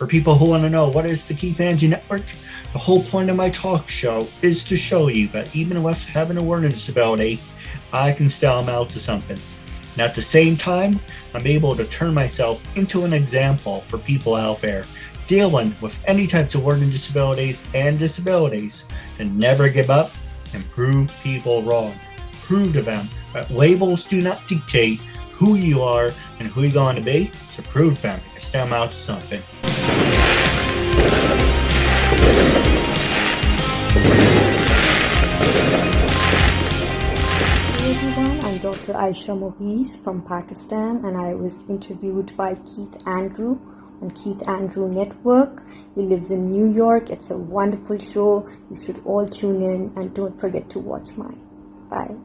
For people who want to know what is the KeithAndrew Network, the whole point of my talk show is to show you that even with having a learning disability, I can still amount to something. And at the same time, I'm able to turn myself into an example for people out there dealing with any types of learning disabilities and disabilities, and never give up and prove people wrong. Prove to them that labels do not dictate who you are and who you're going to be. To prove them, you can still amount to something. I'm Dr. Ayesha Mughees from Pakistan, and I was interviewed by Keith Andrew on KeithAndrewNetwork. He lives in New York. It's a wonderful show. You should all tune in, and don't forget to watch mine. Bye.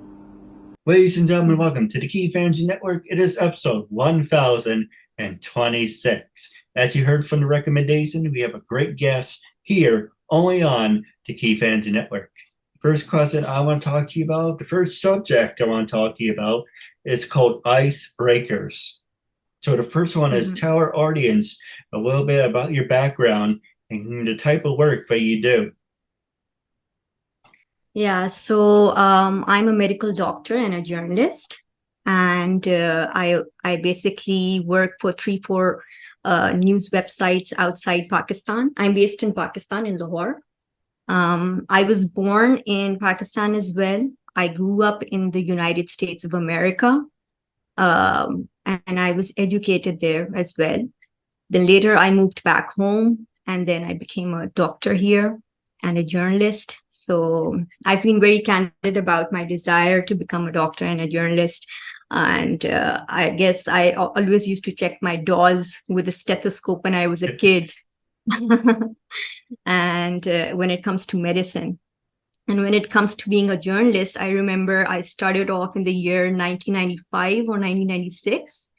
Ladies and gentlemen, welcome to the KeithAndrew Network. It is episode 1026. As you heard from the recommendation, we have a great guest here only on the KeithAndrew Network. First question I want to talk to you about, the first subject I want to talk to you about is called icebreakers. So the first one is tell our audience a little bit about your background and the type of work that you do. Yeah, so I'm a medical doctor and a journalist, and I basically work for 3-4 news websites outside Pakistan. I'm based in Pakistan, in Lahore. I was born in Pakistan as well. I grew up in the United States of America, and I was educated there as well. Then later I moved back home, and then I became a doctor here and a journalist. So I've been very candid about my desire to become a doctor and a journalist. And I guess I always used to check my dolls with a stethoscope when I was a kid. And when it comes to medicine. And when it comes to being a journalist, I remember I started off in the year 1995 or 1996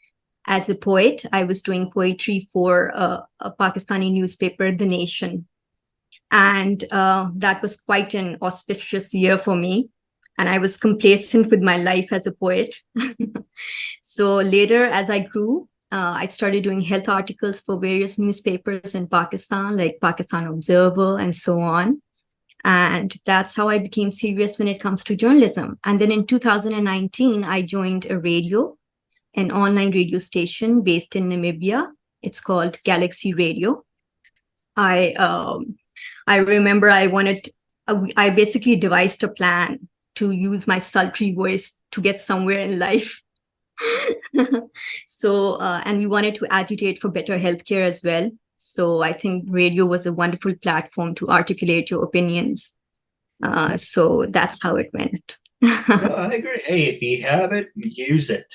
as a poet. I was doing poetry for a Pakistani newspaper, The Nation. And that was quite an auspicious year for me. And I was complacent with my life as a poet. So later, as I grew, I started doing health articles for various newspapers in Pakistan, like Pakistan Observer and so on. And that's how I became serious when it comes to journalism. And then in 2019, I joined a radio, an online radio station based in Namibia. It's called Galaxy Radio. I remember I basically devised a plan to use my sultry voice to get somewhere in life. So, and we wanted to agitate for better healthcare as well. So I think radio was a wonderful platform to articulate your opinions. So that's how it went. No, I agree. Hey, if you have it, use it.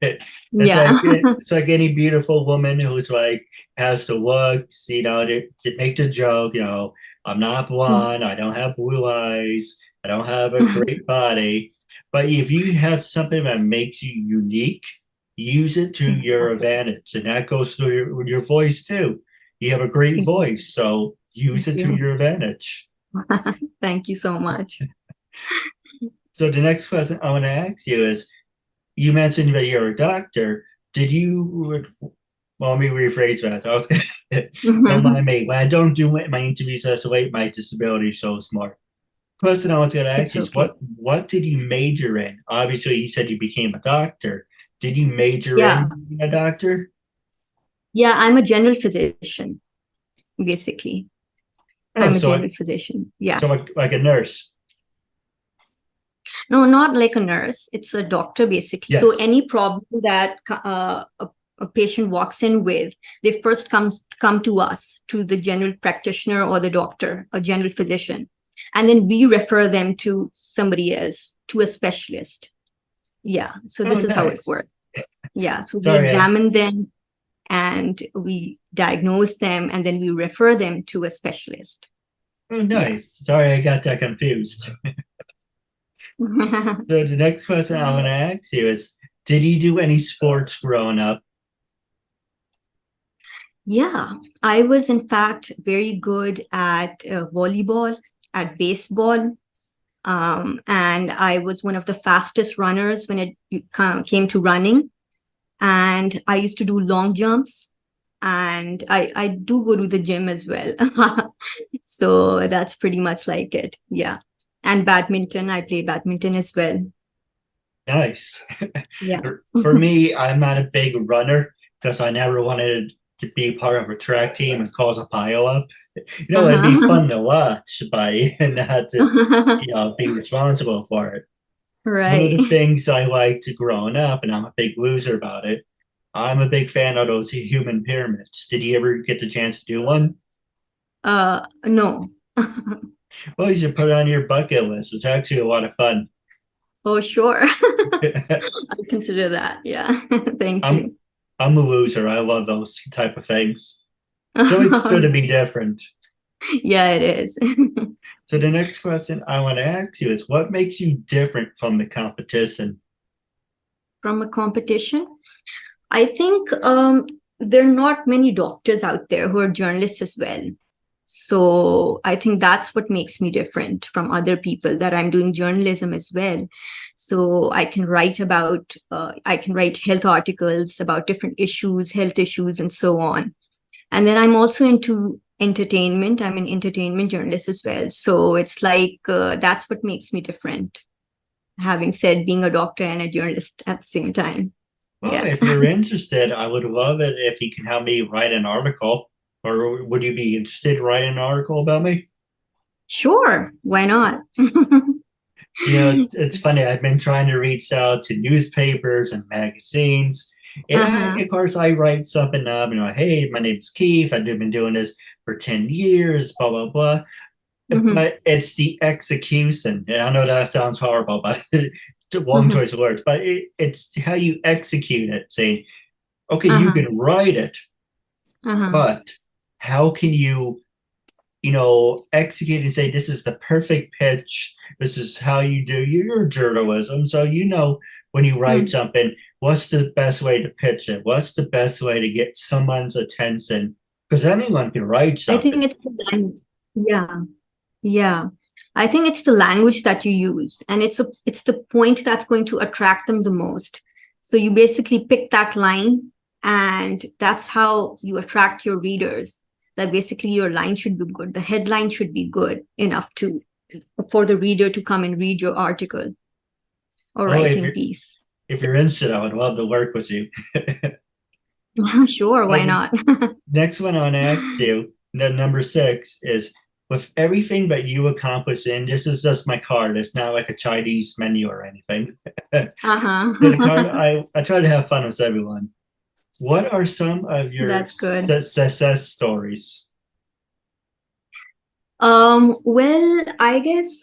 It's like any beautiful woman who's like has the looks, to make the joke, I'm not blonde, I don't have blue eyes, I don't have a great body. But if you have something that makes you unique, use it to your advantage. And that goes through your voice too. You have a great voice, so use it to your advantage. Thank you so much. So the next question I want to ask you is, you mentioned that you're a doctor. Let me rephrase that. Don't mind me. When I don't do my interviews as late, my disability shows more. Question I was going to ask you is, what did you major in? Obviously, you said you became a doctor. Did you major in being a doctor? Yeah, I'm a general physician, basically. I'm a general physician. Yeah. So like a nurse. No, not like a nurse. It's a doctor, basically. Yes. So any problem that a patient walks in with, they first come to us, to the general practitioner or the doctor, a general physician. And then we refer them to somebody else, to a specialist. Yeah. So this is how it works. Yeah. So we examine them and we diagnose them, and then we refer them to a specialist. Oh, nice. Yeah. Sorry, I got that confused. So the next question I want to ask you is, did you do any sports growing up? Yeah, I was in fact very good at volleyball, at baseball, and I was one of the fastest runners when it came to running. And I used to do long jumps. and I do go to the gym as well. So that's pretty much like it. Yeah. And badminton, I play badminton as well. Nice. Yeah. For me, I'm not a big runner because I never wanted to be part of a track team and cause a pile up. It'd be Uh-huh. fun to watch, but not to, be responsible for it. One of Right. the things I liked growing up, and I'm a big loser about it, I'm a big fan of those human pyramids. Did you ever get the chance to do one? No. Well, you should put it on your bucket list. It's actually a lot of fun. Oh, sure. I'll consider that. Yeah. Thank I'm you. I'm a loser. I love those type of things. So it's good to be different. Yeah, it is. So the next question I want to ask you is what makes you different from the competition? From a competition, I think there are not many doctors out there who are journalists as well. So I think that's what makes me different from other people, that I'm doing journalism as well. So I can I can write health articles about different issues, health issues, and so on. And then I'm also into entertainment. I'm an entertainment journalist as well. So it's like that's what makes me different. Having said being a doctor and a journalist at the same time. Well, Yeah. if you're interested, I would love it if you can help me write an article. Or would you be interested in writing an article about me? Sure. Why not? It's funny. I've been trying to reach out to newspapers and magazines. And Uh-huh. of course, I write something up, hey, my name's Keith. I've been doing this for 10 years, blah, blah, blah. Hmm. But it's the execution. And I know that sounds horrible, but it's a long Hmm. choice of words, but it's how you execute it. Saying, okay, you Uh-huh. can write it, Uh-huh. but how can you execute and say this is the perfect pitch. This is how you do your journalism. So when you write Hmm. something, what's the best way to pitch it? What's the best way to get someone's attention? Because anyone can write I something. think it's the language. Yeah. Yeah. I think it's the language that you use, and it's the point that's going to attract them the most. So you basically pick that line, and that's how you attract your readers. That basically your line should be good. The headline should be good enough to for the reader to come and read your article or Oh, writing piece. if you're interested, I would love to work with you. Sure, why Okay, not? next one on ask you, the number 6 is with everything that you accomplish in this is just my card. It's not like a Chinese menu or anything. The card Uh-huh. I try to have fun with everyone. What are some of your That's good. success stories? Well, I guess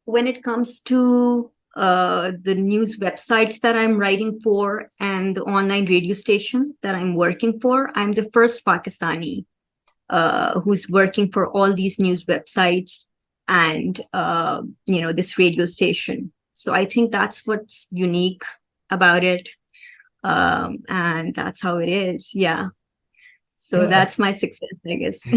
when it comes to the news websites that I'm writing for and the online radio station that I'm working for, I'm the first Pakistani who's working for all these news websites and this radio station. So I think that's what's unique about it, and that's how it is. Yeah. So Yeah, that's my success, I guess.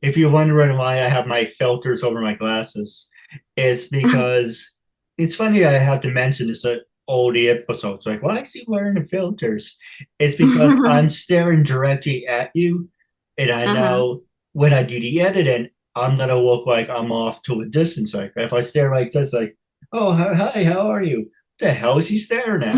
if you're wondering why I have my filters over my glasses, it's because it's funny I have to mention this at all the episodes. Like, why is he wearing the filters? It's because I'm staring directly at you, and I Uh-huh. know when I do the editing, I'm gonna look like I'm off to a distance. Like if I stare like this, like, oh hi, how are you? What the hell is he staring at?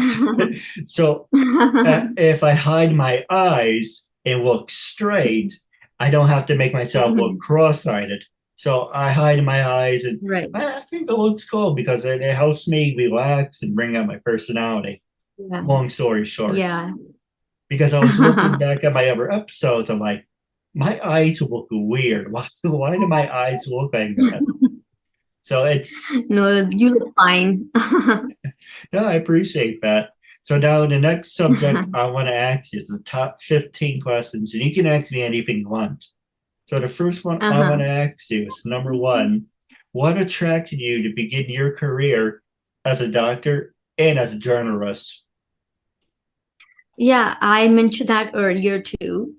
So if I hide my eyes and look straight, I don't have to make myself look Mhm. cross-eyed. So I hide my eyes, and Right. I think it looks cool because it helps me relax and bring out my personality. Yeah. Long story short, Yeah. because I was looking back at my other episodes, I'm like, my eyes look weird. Why do my eyes look like that? So it's No, you look fine. no, I appreciate that. So now the next subject I want to ask you is the top 15 questions, and you can ask me anything you want. So the first one I want Uh-huh. to ask you is number one, what attracted you to begin your career as a doctor and as a journalist? Yeah, I mentioned that earlier too.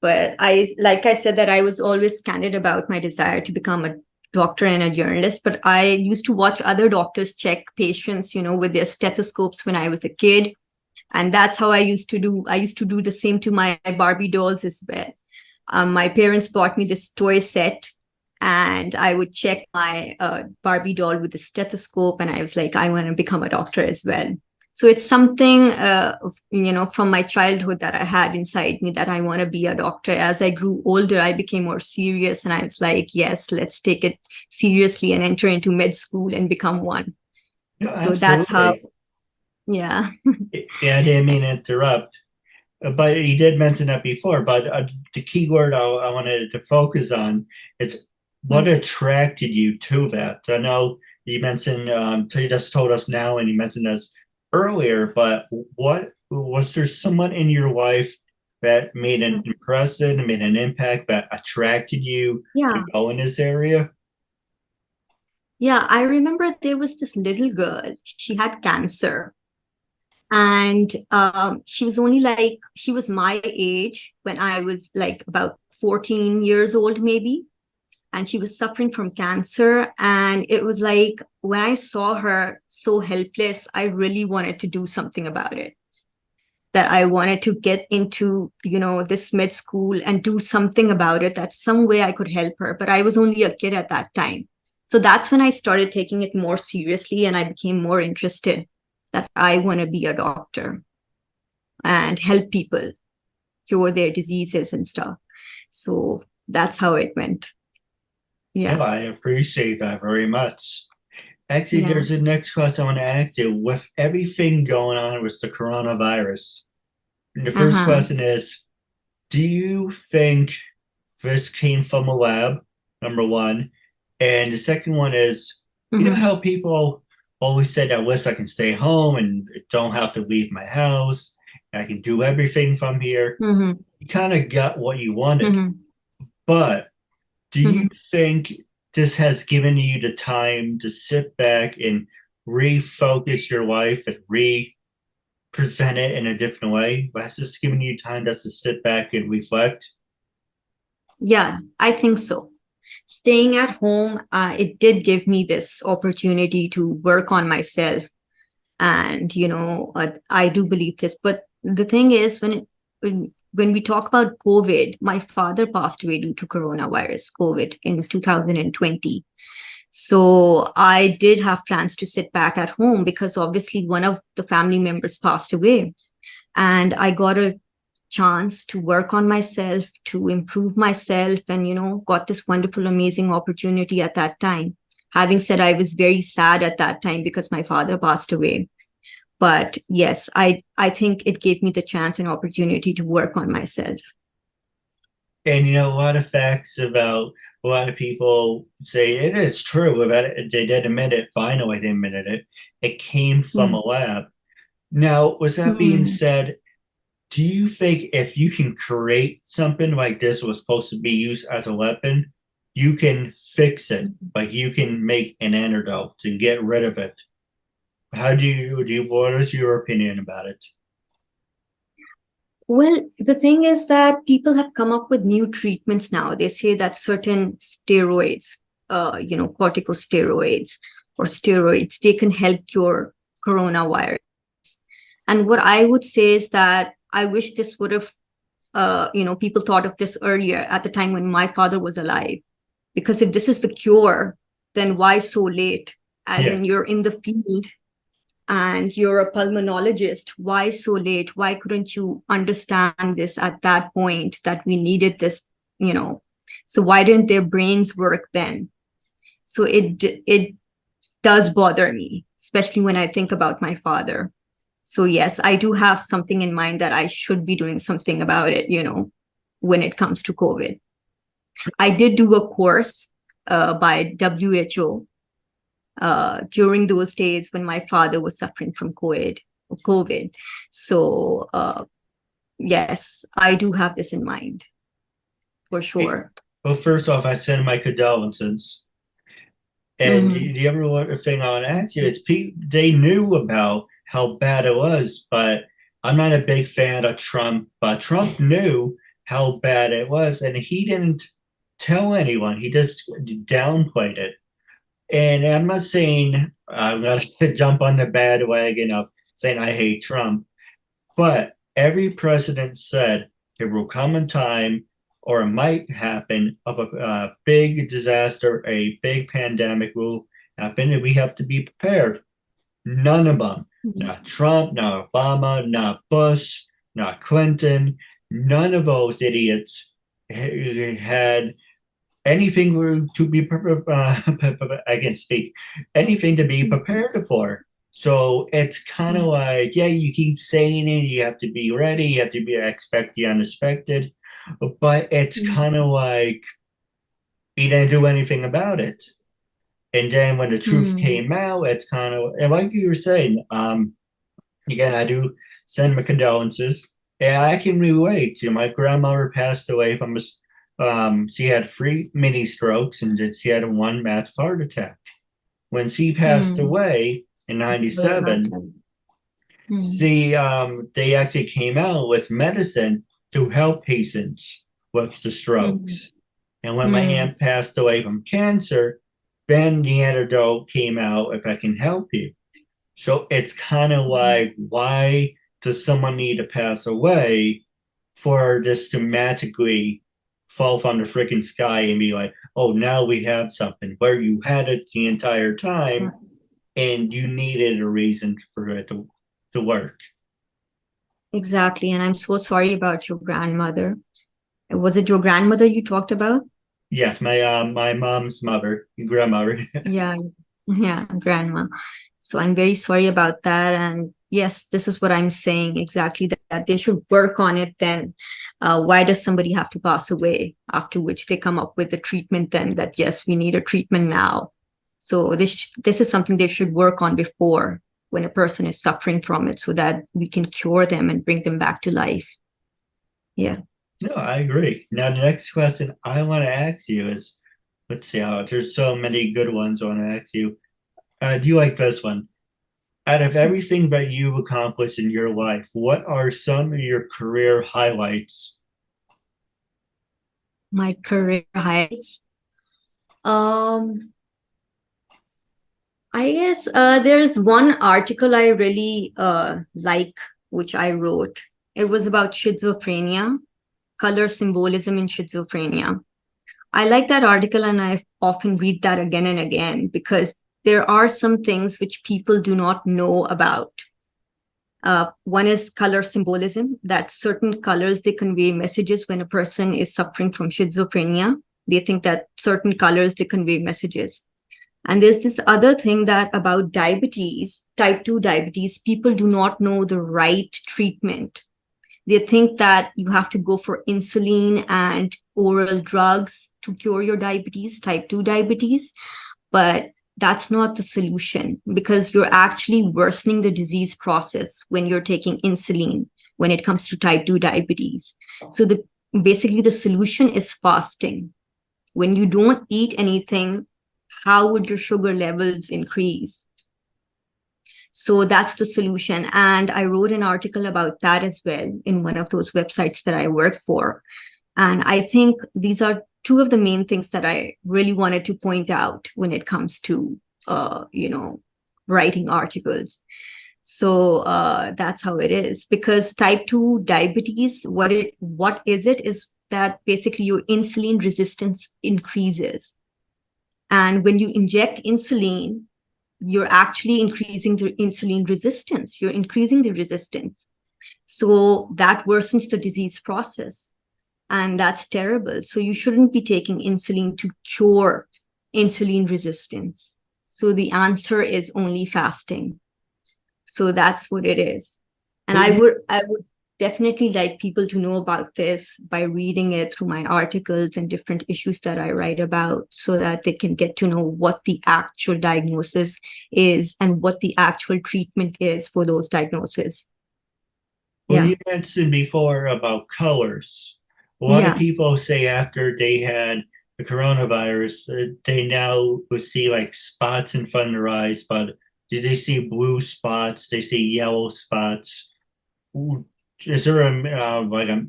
But like I said, that I was always candid about my desire to become a doctor and a journalist. But I used to watch other doctors check patients, with their stethoscopes when I was a kid. And that's how I used to do. I used to do the same to my Barbie dolls as well. My parents bought me this toy set, and I would check my Barbie doll with the stethoscope, and I was like, I want to become a doctor as well. So it's something, from my childhood that I had inside me, that I want to be a doctor. As I grew older, I became more serious, and I was like, yes, let's take it seriously and enter into med school and become one. No, So that's how, absolutely. yeah. Yeah, I didn't mean to interrupt, but you did mention that before. But the key word I wanted to focus on is what attracted you to that. I know you mentioned, so you just told us now, and you mentioned this earlier. But what was there someone in your life that made an impression, made an impact, that attracted you to Yeah. go in this area? Yeah, I remember there was this little girl. She had cancer, and she was my age when I was like about 14 years old, maybe. And she was suffering from cancer. And it was like when I saw her so helpless, I really wanted to do something about it. That I wanted to get into, this med school and do something about it, that some way I could help her. But I was only a kid at that time. So that's when I started taking it more seriously, and I became more interested that I want to be a doctor and help people cure their diseases and stuff. So that's how it went. No, Yeah. I appreciate that very much. Actually, Yeah. there's the next question I want to ask you. With everything going on with the coronavirus, the first Uh-huh. question is, do you think this came from a lab? Number one. And the second one is, you know Mm-hmm. how people always said, I wish I can stay home and don't have to leave my house. I can do everything from here. Mm-hmm. You kind of got what you wanted. Mm-hmm. But do you Mm-hmm. think this has given you the time to sit back and refocus your life and present it in a different way? Has this given you time just to sit back and reflect? Yeah, I think so. Staying at home, it did give me this opportunity to work on myself. And, I do believe this. But the thing is, when we talk about COVID, my father passed away due to coronavirus, COVID, in 2020. So I did have plans to sit back at home because obviously one of the family members passed away. And I got a chance to work on myself, to improve myself, and, got this wonderful, amazing opportunity at that time. Having said, I was very sad at that time because my father passed away. But yes, I think it gave me the chance and opportunity to work on myself. And a lot of facts about a lot of people say it is true about it. They did admit it, finally they admitted it. It came from Mm. a lab. Now, with that being Mm. said, do you think if you can create something like this was supposed to be used as a weapon, you can fix it? Like you can make an antidote to get rid of it. How what is your opinion about it? Well, the thing is that people have come up with new treatments now. They say that certain steroids, corticosteroids or steroids, they can help cure coronavirus. And what I would say is that I wish this would have, people thought of this earlier at the time when my father was alive. Because if this is the cure, then why so late? As Yeah. in, you're in the field and you're a pulmonologist. Why so late? Why couldn't you understand this at that point that we needed this, you know? So why didn't their brains work then? So it does bother me, especially when I think about my father. So yes, I do have something in mind that I should be doing something about it, when it comes to COVID. I did do a course by WHO during those days when my father was suffering from COVID. So yes, I do have this in mind for Hey, sure. well, first off, I send my condolences. And Hmm. the other thing I want to ask you is they knew about how bad it was, but I'm not a big fan of Trump, but Trump knew how bad it was, and he didn't tell anyone. He just downplayed it. And I'm not saying I'm going to jump on the bandwagon of saying I hate Trump, But every president said there will come a time or it might happen of a big disaster, a big pandemic will happen, and we have to be prepared. None of them, not Trump, not Obama, not Bush, not Clinton, none of those idiots had anything to be I can speak anything to be prepared for. So it's kind of like, yeah, you keep saying it, you have to be ready, you have to be expect the unexpected, but it's kind of like he didn't do anything about it. And then when the truth came out, it's kind of, and like you were saying, again, I do send my condolences. And I can relate to my grandmother passed away from she had 3 mini strokes and she had one massive heart attack. When she passed away in '97, they actually came out with medicine to help patients with the strokes. And when my aunt passed away from cancer, then the antidote came out if I can help you. So it's kind of like, why does someone need to pass away for this to magically fall from the freaking sky and be like, oh, now we have something where you had it the entire time and you needed a reason for it to work. Exactly. And I'm so sorry about your grandmother. Was it your grandmother you talked about? Yes, my mom's mother, grandmother. Yeah, yeah, grandma. So I'm very sorry about that. And yes, this is what I'm saying exactly, that they should work on it then. Why does somebody have to pass away? After which they come up with the treatment then that, yes, we need a treatment now. So this is something they should work on before, when a person is suffering from it, so that we can cure them and bring them back to life. Yeah. No, I agree. Now, the next question I want to ask you is, let's see, there's so many good ones I want to ask you. Do you like this one? Out of everything that you've accomplished in your life, what are some of your career highlights? My career highlights. I guess there's one article I really like, which I wrote. It was about schizophrenia, color symbolism in schizophrenia. I like that article, and I often read that again and again, because there are some things which people do not know about. One is color symbolism, that certain colors, they convey messages. When a person is suffering from schizophrenia, they think that certain colors, they convey messages. And there's this other thing that about diabetes, type 2 diabetes, people do not know the right treatment. They think that you have to go for insulin and oral drugs to cure your diabetes, type 2 diabetes. But that's not the solution, because you're actually worsening the disease process when you're taking insulin when it comes to type 2 diabetes. So basically the solution is fasting. When you don't eat anything, how would your sugar levels increase? So that's the solution. And I wrote an article about that as well in one of those websites that I work for. And I think these are two of the main things that I really wanted to point out when it comes to, writing articles. So that's how it is. Because type 2 diabetes, what is it is that basically your insulin resistance increases. And when you inject insulin, you're actually increasing the insulin resistance. You're increasing the resistance. So that worsens the disease process. And that's terrible. So you shouldn't be taking insulin to cure insulin resistance. So the answer is only fasting. So that's what it is. And I would definitely like people to know about this by reading it through my articles and different issues that I write about, so that they can get to know what the actual diagnosis is and what the actual treatment is for those diagnoses. Well, you mentioned before about colors. A lot of people say after they had the coronavirus, they now will see like spots in front of their eyes, but do they see blue spots? They see yellow spots. Is there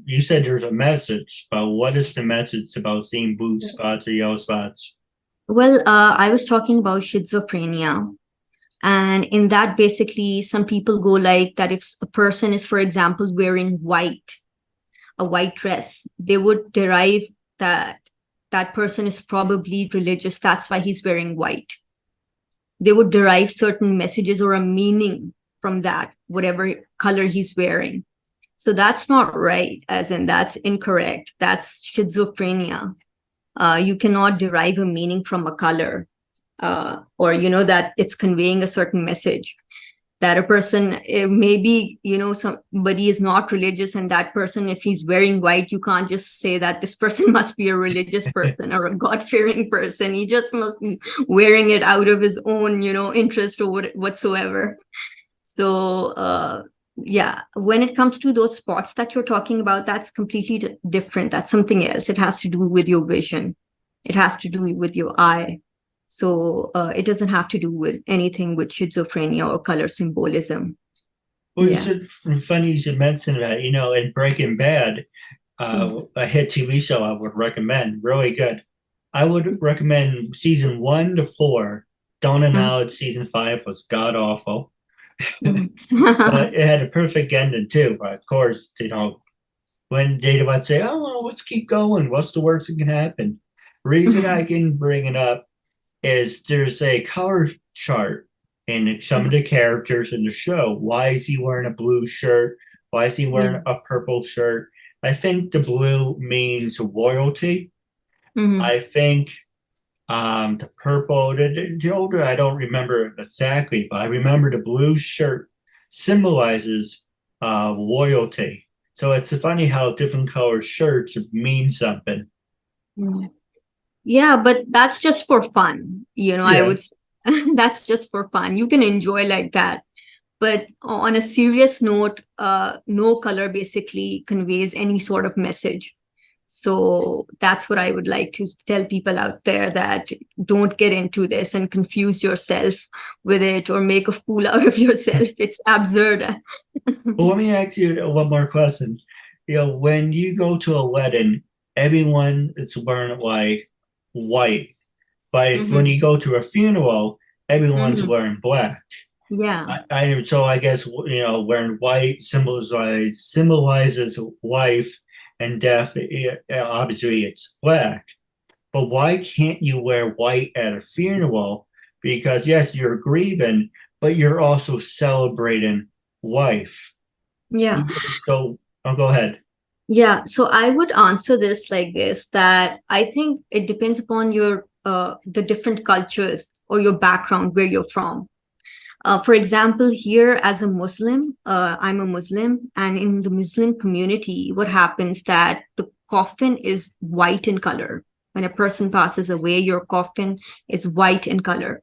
you said there's a message, but what is the message about seeing blue spots or yellow spots? Well, I was talking about schizophrenia. And in that, basically, some people go like that if a person is, for example, wearing white, a white dress, they would derive that that person is probably religious. That's why he's wearing white. They would derive certain messages or a meaning from that, whatever color he's wearing. So that's not right, as in that's incorrect. That's schizophrenia. You cannot derive a meaning from a color, or, that it's conveying a certain message. That a person, maybe, somebody is not religious, and that person, if he's wearing white, you can't just say that this person must be a religious person or a God-fearing person. He just must be wearing it out of his own, interest or whatsoever. So, yeah, when it comes to those spots that you're talking about, that's completely different. That's something else. It has to do with your vision. It has to do with your eye. So it doesn't have to do with anything with schizophrenia or color symbolism. Well, Yeah. it's funny you should mention that. In Breaking Bad, a hit TV show I would recommend, really good. I would recommend season 1 to 4. Don't acknowledge season 5 was god awful, but it had a perfect ending too. But of course, when they would say, "Oh, well, let's keep going. What's the worst that can happen?" Reason I can bring it up is there's a color chart in some of the characters in the show. Why is he wearing a blue shirt? Why is he wearing a purple shirt? I think the blue means royalty. I think the purple, the older, I don't remember exactly, but I remember the blue shirt symbolizes loyalty. So it's funny how different color shirts mean something. Yeah, but that's just for fun. I would that's just for fun. You can enjoy like that. But on a serious note, no color basically conveys any sort of message. So that's what I would like to tell people out there, that don't get into this and confuse yourself with it or make a fool out of yourself. It's absurd. Well, let me ask you one more question. When you go to a wedding, everyone is wearing like white, but when you go to a funeral, everyone's wearing black. Yeah. So I guess wearing white symbolizes life and death. Obviously, it's black, but why can't you wear white at a funeral? Because yes, you're grieving, but you're also celebrating life. Yeah. So I'll go ahead. Yeah. So I would answer this like this, that I think it depends upon your the different cultures or your background, where you're from. For example, here as a Muslim, I'm a Muslim, and in the Muslim community, what happens that the coffin is white in color. When a person passes away, your coffin is white in color.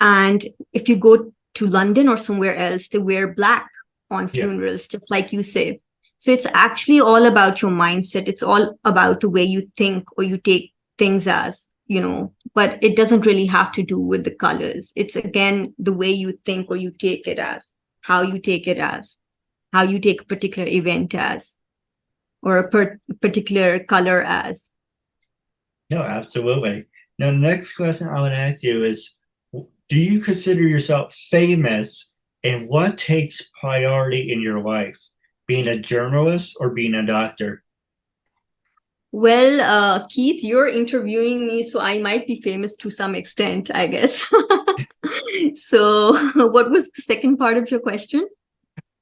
And if you go to London or somewhere else, they wear black on funerals, just like you say. So it's actually all about your mindset. It's all about the way you think or you take things as, but it doesn't really have to do with the colors. It's again, the way you think or you take it as, how you take it as, how you take a particular event as, or a particular color as. No, absolutely. Now, the next question I would ask you is, do you consider yourself famous, and what takes priority in your life? Being a journalist or being a doctor? Well, Keith, you're interviewing me, so I might be famous to some extent, I guess. So, what was the second part of your question?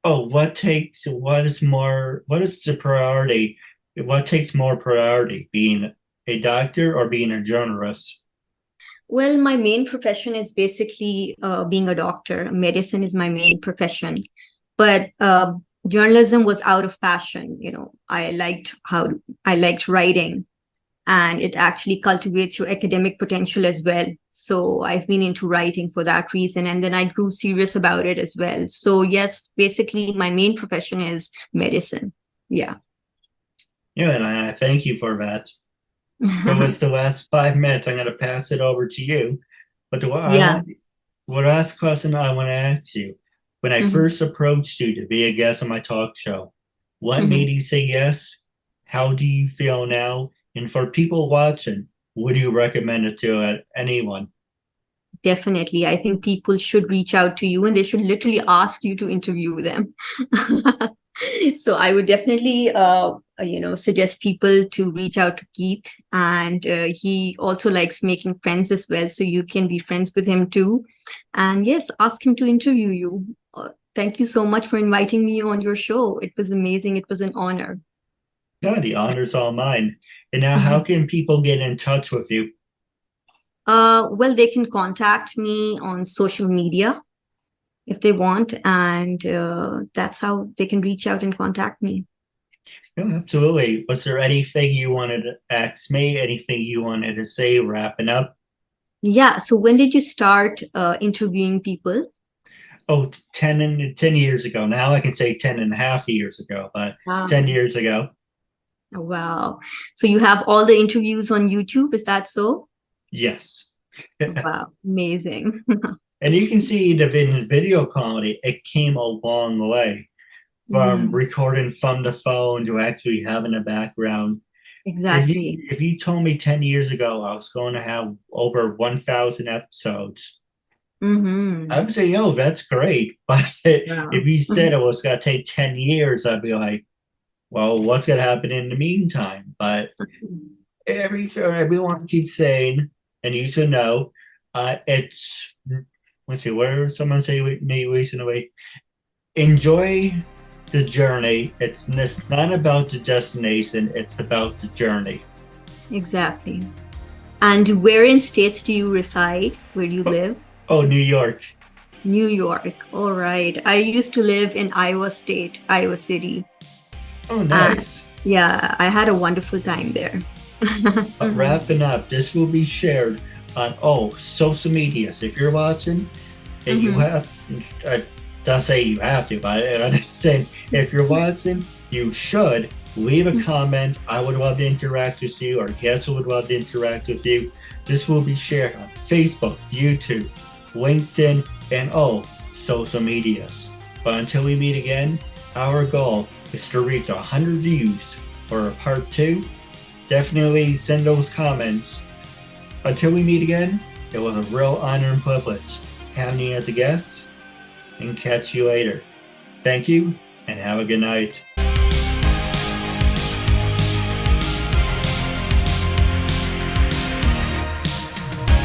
Oh, what is the priority? What takes more priority, being a doctor or being a journalist? Well, my main profession is basically being a doctor. Medicine is my main profession. But journalism was out of passion. I liked writing, and it actually cultivates your academic potential as well. So I've been into writing for that reason, and then I grew serious about it as well. So yes, basically my main profession is medicine. Yeah. Yeah, and I thank you for that. So it's the last 5 minutes. I'm going to pass it over to you. But Yeah. last question I want to ask you. When I first approached you to be a guest on my talk show, what made you say yes? How do you feel now? And for people watching, would you recommend it to anyone? definitely. I think people should reach out to you and they should literally ask you to interview them. So I would definitely, suggest people to reach out to Keith. And he also likes making friends as well. So you can be friends with him too. And yes, ask him to interview you. Thank you so much for inviting me on your show. It was amazing. It was an honor. No, the honor's all mine. And now, how can people get in touch with you? Well, they can contact me on social media if they want, and that's how they can reach out and contact me. No, absolutely. Was there anything you wanted to ask me? Anything you wanted to say wrapping up? Yeah. So when did you start interviewing people? Oh, 10 years ago. Now I can say 10 and a half years ago, but 10 Wow. years ago. Wow. So you have all the interviews on YouTube, is that so? Yes. Wow. Amazing. And you can see the in video quality, it came a long way from Mm, recording from the phone to actually having a background. If exactly. you told me 10 years ago I was going to have over 1,000 episodes, I Mm-hmm. would say, yo, that's great. But Wow. if you said it was going to take 10 years, I'd be like, well, what's going to happen in the meantime? But everyone keeps saying, and you should know, it's, let's see, where someone say with me recently, enjoy the journey. It's not about the destination, it's about the journey. Exactly. And where in states do you reside? Where do you Oh, live? oh, New York. New York. All right. I used to live in Iowa State, Iowa City. Oh, And nice. yeah, I had a wonderful time there. Mhm. Wrapping up, this will be shared on social media. So if you're watching and you Mhm. have, I don't say you have to, but I'm saying if you're watching, you should leave a comment. I would love to interact with you. Our guests would love to interact with you. This will be shared on Facebook, YouTube, LinkedIn, and social medias. But until we meet again, our goal is to reach 100 views for part 2. Definitely send those comments. Until we meet again, it was a real honor and privilege having you as a guest, and catch you later. Thank you, and have a good night.